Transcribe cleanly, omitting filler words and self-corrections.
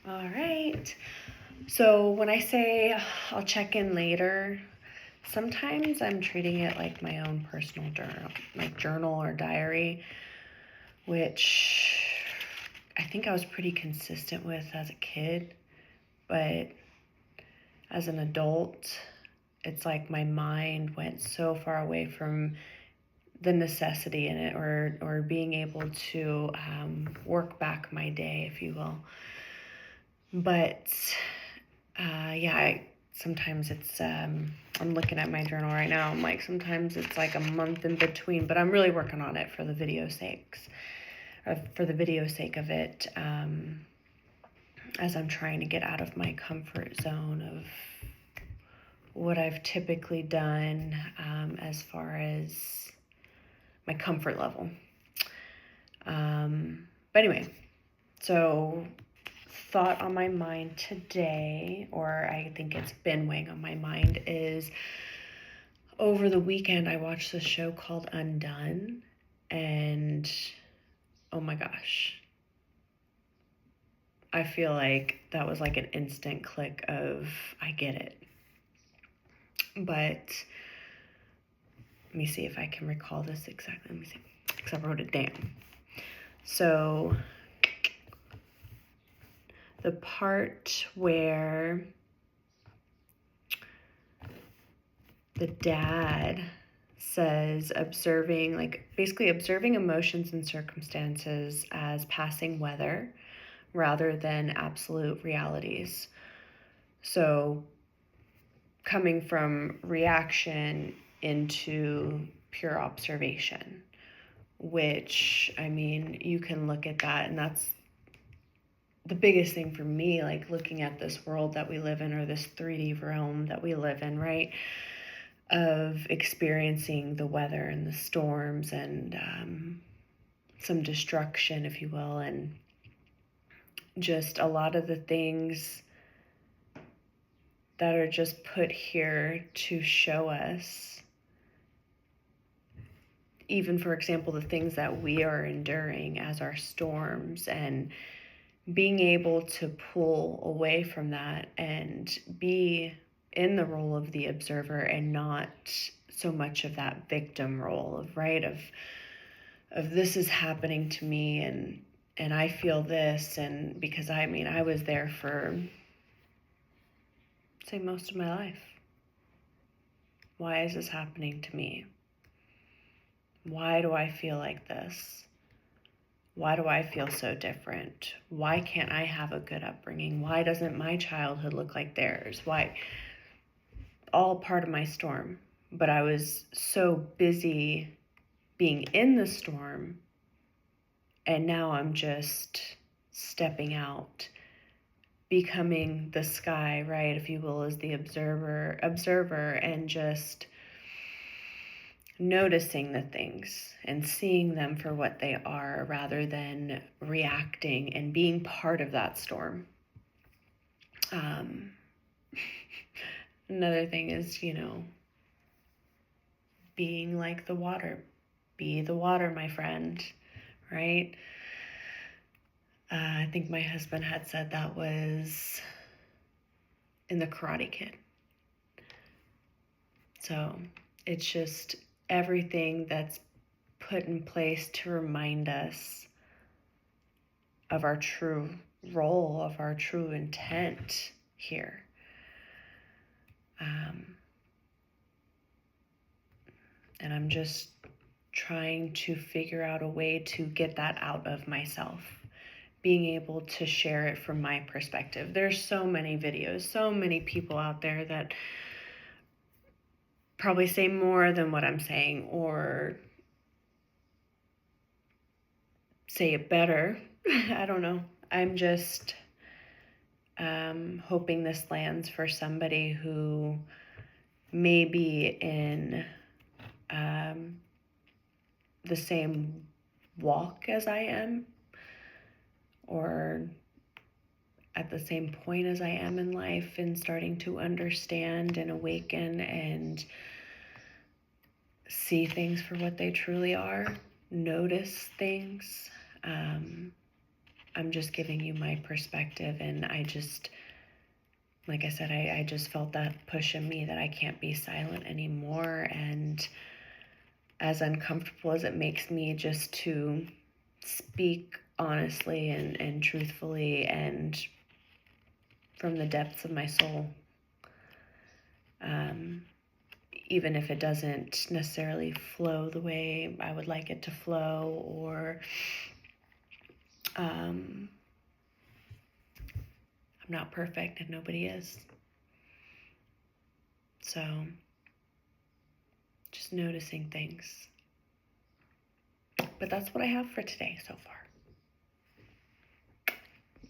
All right. So when I say I'll check in later, sometimes I'm treating it like my own personal journal, like journal or diary, which I think I was pretty consistent with as a kid, but as an adult, it's like my mind went so far away from the necessity in it, or being able to work back my day, if you will. But sometimes it's I'm looking at my journal right now. I'm like, sometimes it's like a month in between, but I'm really working on it for the video sake of it, as I'm trying to get out of my comfort zone of what I've typically done, as far as my comfort level. But anyway, so thought on my mind today, or I think it's been weighing on my mind, is over the weekend I watched this show called Undone, and oh my gosh, I feel like that was like an instant click of, I get it. But let me see if I can recall this exactly. Let me see, because I wrote it down. So the part where the dad says basically observing emotions and circumstances as passing weather rather than absolute realities. So coming from reaction into pure observation, which, I mean, you can look at that, and that's the biggest thing for me, like looking at this world that we live in, or this 3D realm that we live in, right? Of experiencing the weather and the storms and some destruction, if you will, and just a lot of the things that are just put here to show us, even for example, the things that we are enduring as our storms, and being able to pull away from that and be in the role of the observer, and not so much of that victim role of this is happening to me, and I feel this, and because I mean I was there for, say, most of my life. Why is this happening to me? Why do I feel like this? Why do I feel so different? Why can't I have a good upbringing? Why doesn't my childhood look like theirs? Why? All part of my storm. But I was so busy being in the storm, and now I'm just stepping out, becoming the sky, right, if you will, as the observer, and just noticing the things and seeing them for what they are, rather than reacting and being part of that storm. Another thing is, being like the water. Be the water, my friend, right? I think my husband had said that was in The Karate Kid. So it's just everything that's put in place to remind us of our true role, of our true intent here. And I'm just trying to figure out a way to get that out of myself, being able to share it from my perspective. There's so many videos, so many people out there that probably say more than what I'm saying, or say it better. I don't know. I'm just hoping this lands for somebody who may be in the same walk as I am, or at the same point as I am in life, and starting to understand and awaken and see things for what they truly are, notice things. I'm just giving you my perspective, and like I said, I just felt that push in me that I can't be silent anymore. And as uncomfortable as it makes me just to speak honestly and truthfully and from the depths of my soul, even if it doesn't necessarily flow the way I would like it to flow, or I'm not perfect and nobody is. So just noticing things. But that's what I have for today so far.